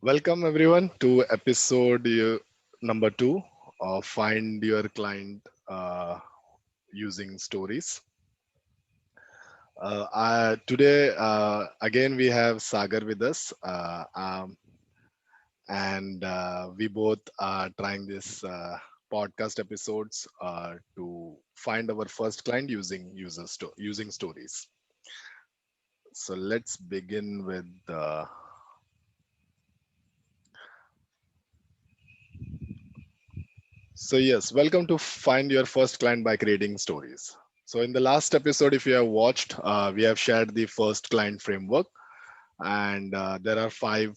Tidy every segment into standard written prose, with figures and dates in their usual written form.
Welcome everyone to episode number two of Find Your Client Using Stories. Today, again, we have Sagar with us, and we both are trying this podcast episodes to find our first client using stories. So let's begin with So yes, welcome to Find Your First Client by Creating Stories. So in the last episode, if you have watched, we have shared the first client framework, and there are five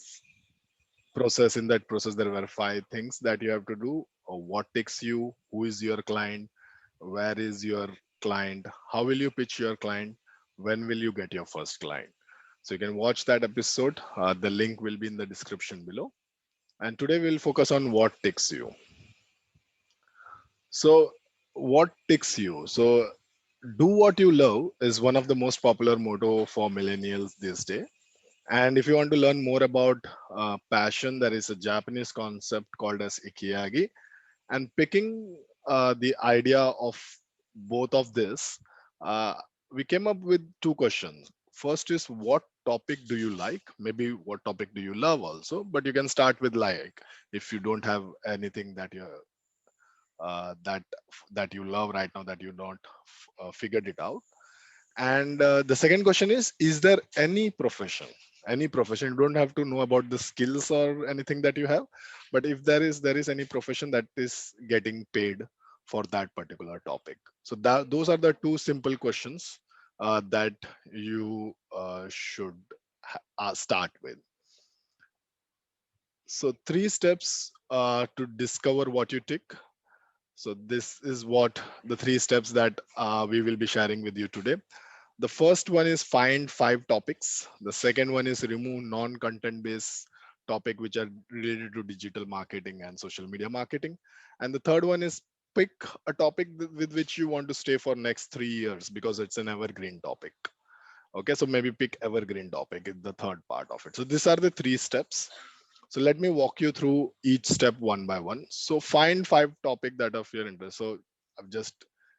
process. In that process, there were five things that you have to do. What takes you? Who is your client? Where is your client? How will you pitch your client? When will you get your first client? So you can watch that episode. The link will be in the description below. And today we'll focus on what takes you. So, what ticks you? So, do what you love is one of the most popular motto for millennials this day. And if you want to learn more about passion, there is a Japanese concept called as ikigai. And picking the idea of both of this, uh, we came up with two questions. First is what topic do you like? Maybe what topic do you love also? But you can start with like if you don't have anything that you that you love right now that you don't figured it out. And the second question is there any profession? You don't have to know about the skills or anything that you have, but if there is any profession that is getting paid for that particular topic. So that those are the two simple questions that you should start with. So three steps to discover what you tick. So this is what the three steps that we will be sharing with you today. The first one is find five topics. The second one is remove non-content based topic which are related to digital marketing and social media marketing. And the third one is pick a topic with which you want to stay for next 3 years because it's an evergreen topic. Okay, so maybe pick evergreen topic is the third part of it. So these are the three steps. So let me walk you through each step one by one. So find five topic that are of your interest. So I've just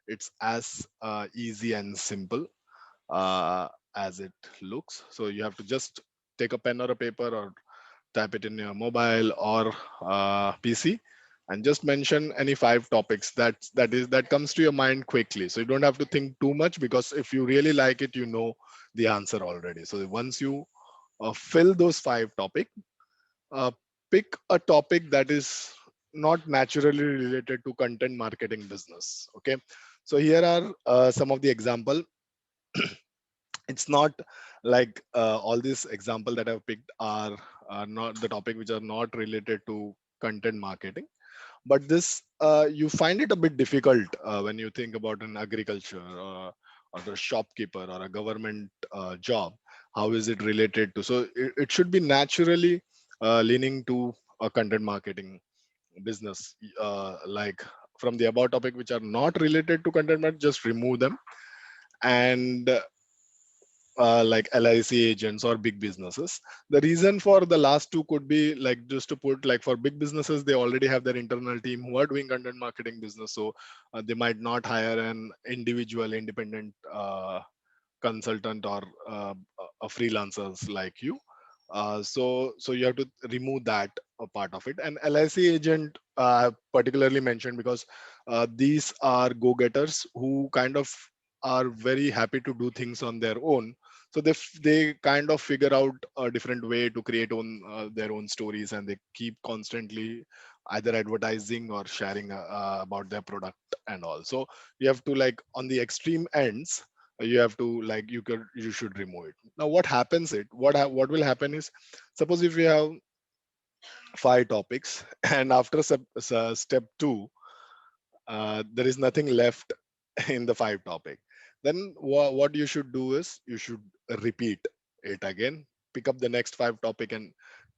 it's as easy and simple as it looks. So you have to just take a pen or a paper or type it in your mobile or PC and just mention any five topics that comes to your mind quickly. So you don't have to think too much because if you really like it, you know the answer already. So once you fill those five topics, uh, pick a topic that is not naturally related to content marketing business. Okay, so here are some of the example. It's not like all these example that I've picked are not the topic which are not related to content marketing, but this you find it a bit difficult when you think about an agriculture or a shopkeeper or a government job. How is it related to? So it should be naturally leaning to a content marketing business. Like from the about topic which are not related to content marketing, just remove them. And like LIC agents or big businesses. The reason for the last two could be like just to put like for big businesses, they already have their internal team who are doing content marketing business. So they might not hire an individual independent consultant or a freelancers like you. So you have to remove that part of it. And LIC agent particularly mentioned because these are go-getters who kind of are very happy to do things on their own. So they kind of figure out a different way to create their own stories, and they keep constantly either advertising or sharing about their product and all. So you have to like on the extreme ends, you have to like you should remove it. Now what happens it what will happen is, suppose if you have five topics and after step two there is nothing left in the five topic, then what you should do is you should repeat it again, pick up the next five topic and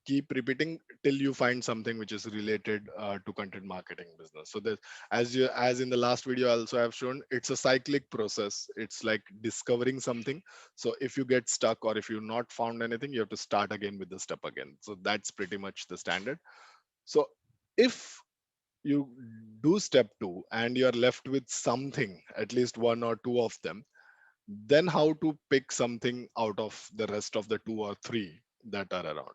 keep repeating till you find something which is related to content marketing business. So that, as in the last video also I have shown, it's a cyclic process. It's like discovering something. So if you get stuck or if you've not found anything, you have to start again with the step again. So that's pretty much the standard. So if you do step 2 and you're left with something, at least one or two of them, then how to pick something out of the rest of the two or three that are around.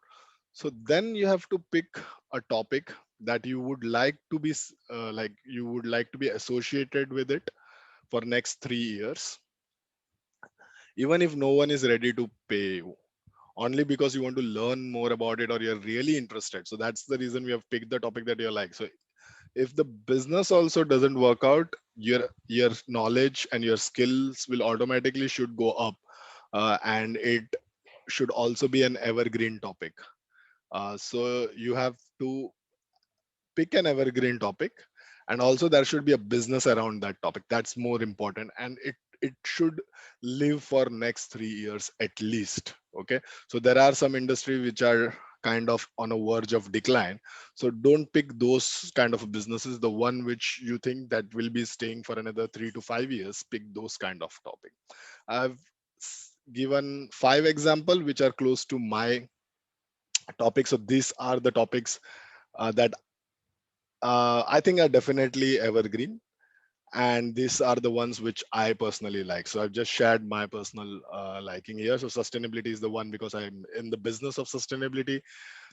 So then you have to pick a topic that you would like to be like you would like to be associated with it for next 3 years, even if no one is ready to pay you, only because you want to learn more about it or you're really interested. So that's the reason we have picked the topic that you like. So if the business also doesn't work out, your knowledge and your skills will automatically should go up, and it should also be an evergreen topic. So you have to pick an evergreen topic, and also there should be a business around that topic. That's more important, and it should live for next 3 years at least. Okay, so there are some industry which are kind of on a verge of decline, so don't pick those kind of businesses. The one which you think that will be staying for another 3 to 5 years, pick those kind of topic. I've given 5 example which are close to my topics. So these are the topics that I think are definitely evergreen, and these are the ones which I personally like. So I've just shared my personal liking here. So sustainability is the one because I'm in the business of sustainability.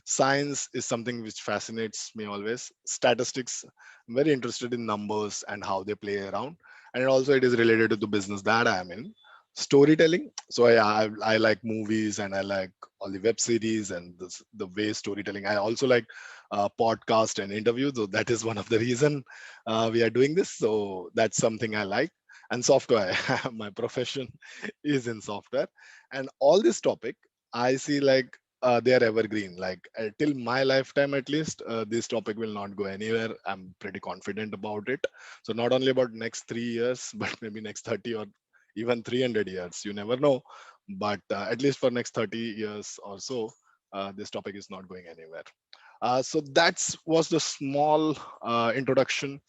Science is something which fascinates me always. Statistics, I'm very interested in numbers and how they play around, and also it is related to the business that I am in. Storytelling, so I like movies and I like all the web series and the way storytelling. I also like podcast and interviews, so that is one of the reason we are doing this. So that's something I like. And software, my profession is in software, and all this topic I see like they are evergreen. Like till my lifetime, at least, this topic will not go anywhere. I'm pretty confident about it. So not only about next 3 years, but maybe next 30 or even 300 years. You never know. But at least for next 30 years or so, this topic is not going anywhere. So that's was the small introduction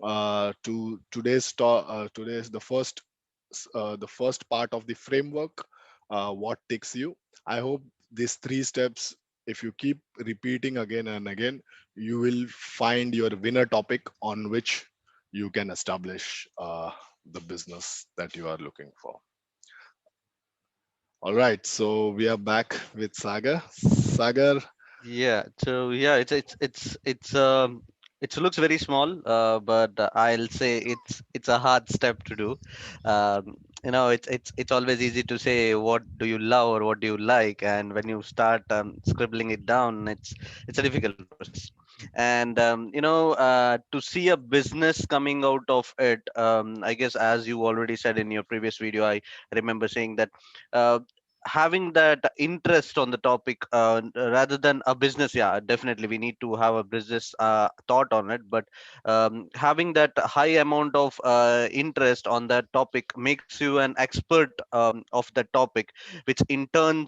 to today's the first part of the framework. What takes you? I hope these 3 steps, if you keep repeating again and again, you will find your winner topic on which you can establish the business that you are looking for. All right, so we are back with Sagar. Sagar, Yeah, so yeah, it looks very small, but I'll say it's a hard step to do. It's always easy to say what do you love or what do you like, and when you start scribbling it down, it's a difficult process. And to see a business coming out of it, I guess as you already said in your previous video, I remember saying that. Having that interest on the topic rather than a business, yeah, definitely we need to have a business thought on it, but having that high amount of interest on that topic makes you an expert of that topic, which in turn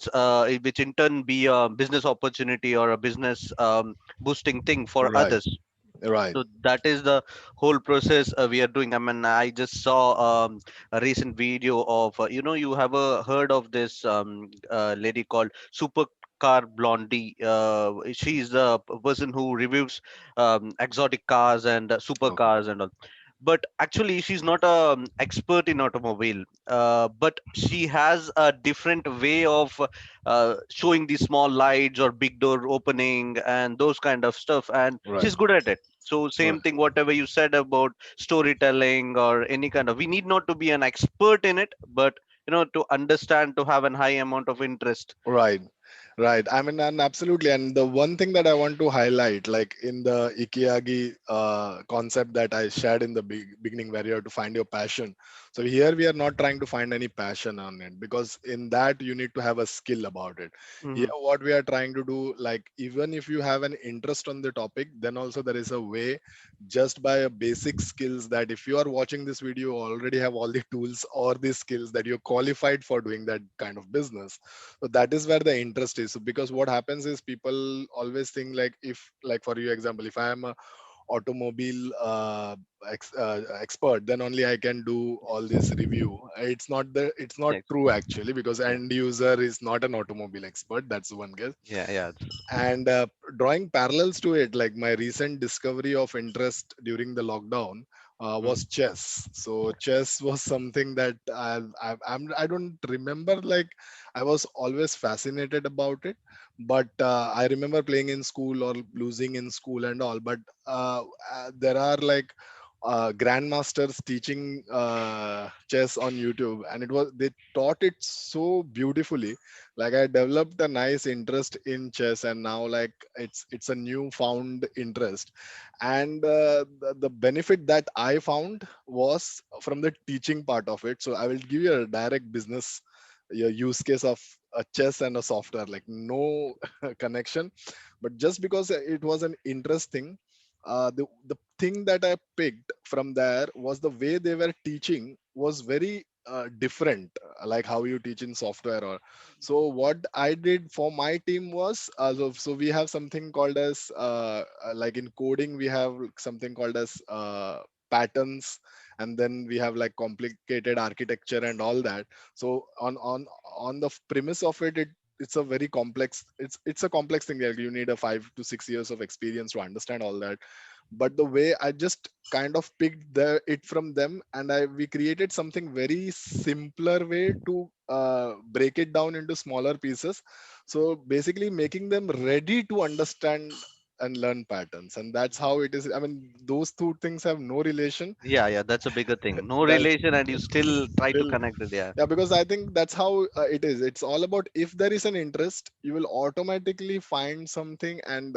be a business opportunity or a business boosting thing for right, others. right. So that is the whole process we are doing. I mean, I just saw a recent video of you have heard of this lady called Supercar Blondie. She's the person who reviews exotic cars and Okay, supercars and all, but actually she's not a expert in automobile, but she has a different way of showing these small lights or big door opening and those kind of stuff, and right, she's good at it. So right, same thing, whatever you said about storytelling or any kind of, we need not to be an expert in it, but to understand, to have an high amount of interest. right. Right. I mean, and absolutely. And the one thing that I want to highlight, like in the Ikigai concept that I shared in the beginning, where you have to find your passion. So here we are not trying to find any passion on it, because in that you need to have a skill about it. Here Hmm. what we are trying to do, like even if you have an interest on the topic, then also there is a way, just by a basic skills, that if you are watching this video, you already have all the tools or the skills that you're qualified for doing that kind of business. So that is where the interest is. So because what happens is, people always think like, if like for you example, if I am a automobile expert, then only I can do all this review. It's not Yeah, true actually, because yeah, end user is not an automobile expert. That's one guess. yeah, yeah. And drawing parallels to it, like my recent discovery of interest during the lockdown was Mm. chess. So chess was something that I don't remember, like I was always fascinated about it, but I remember playing in school or losing in school and all. But there are like grandmasters teaching chess on YouTube, and they taught it so beautifully. Like I developed a nice interest in chess, and now like it's a newfound interest. And the benefit that I found was from the teaching part of it. So I will give you a direct business, your use case of a chess and a software, like no connection, but just because it was an interesting, the thing that I picked from there was the way they were teaching was very different, like how you teach in software. Or so what I did for my team was, so we have something called as like in coding we have something called as patterns, and then we have like complicated architecture and all that. So on the premise of it's a very complex, it's a complex thing. Like you need a 5 to 6 years of experience to understand all that. But the way I just kind of picked it from them, and we created something very simpler way to break it down into smaller pieces. So basically making them ready to understand and learn patterns, and that's how it is. I mean, those two things have no relation. Yeah, yeah, that's a bigger thing. No That's relation, and you still try to still, connect it. Yeah, yeah, because I think that's how it is. It's all about, if there is an interest, you will automatically find something. And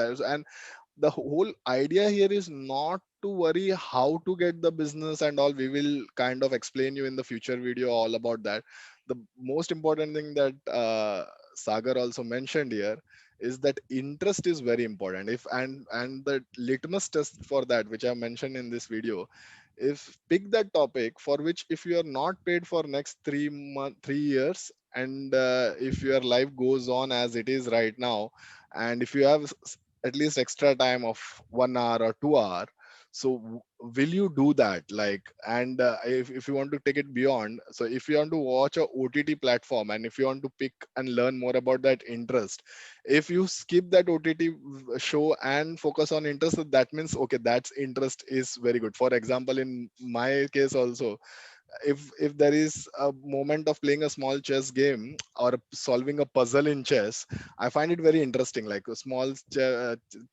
the whole idea here is not to worry how to get the business and all. We will kind of explain you in the future video all about that. The most important thing that Sagar also mentioned here is that interest is very important. If and the litmus test for that, which I mentioned in this video, if pick that topic for which, if you are not paid for next 3 years, and if your life goes on as it is right now, and if you have at least extra time of 1 hour or 2 hour, so will you do that? Like, and if you want to take it beyond, so if you want to watch a OTT platform, and if you want to pick and learn more about that interest, if you skip that OTT show and focus on interest, that means okay, that's interest is very good. For example, in my case also, if there is a moment of playing a small chess game or solving a puzzle in chess, I find it very interesting, like a small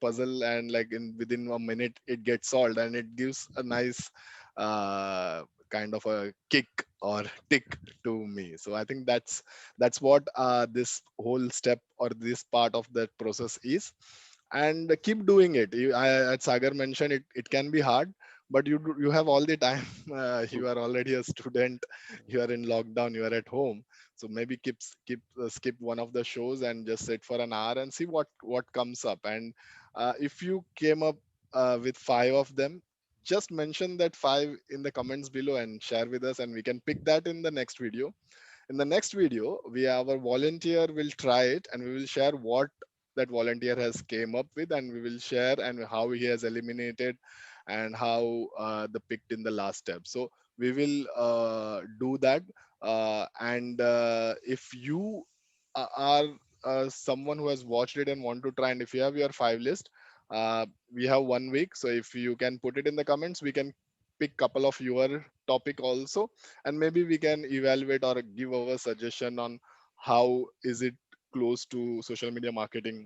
puzzle, and like in within a minute it gets solved, and it gives a nice uh, kind of a kick or tick to me. So I think that's what this whole step or this part of that process is. And keep doing it. As Sagar mentioned, it can be hard, but you have all the time. You are already a student, you are in lockdown, you are at home. So maybe skip one of the shows and just sit for an hour and see what comes up. And if you came up with five of them, just mention that five in the comments below and share with us, and we can pick that in the next video. In the next video, our volunteer will try it, and we will share what that volunteer has came up with, and we will share and how he has eliminated, and how the picked in the last step. So we will do that. And if you are someone who has watched it and want to try, and if you have your five list, we have 1 week. So if you can put it in the comments, we can pick couple of your topic also, and maybe we can evaluate or give our suggestion on how is it close to social media marketing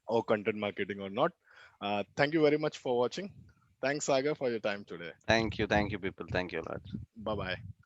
or content marketing or not. Thank you very much for watching. Thanks, Saga, for your time today. thank you, people. Thank you a lot. Bye bye.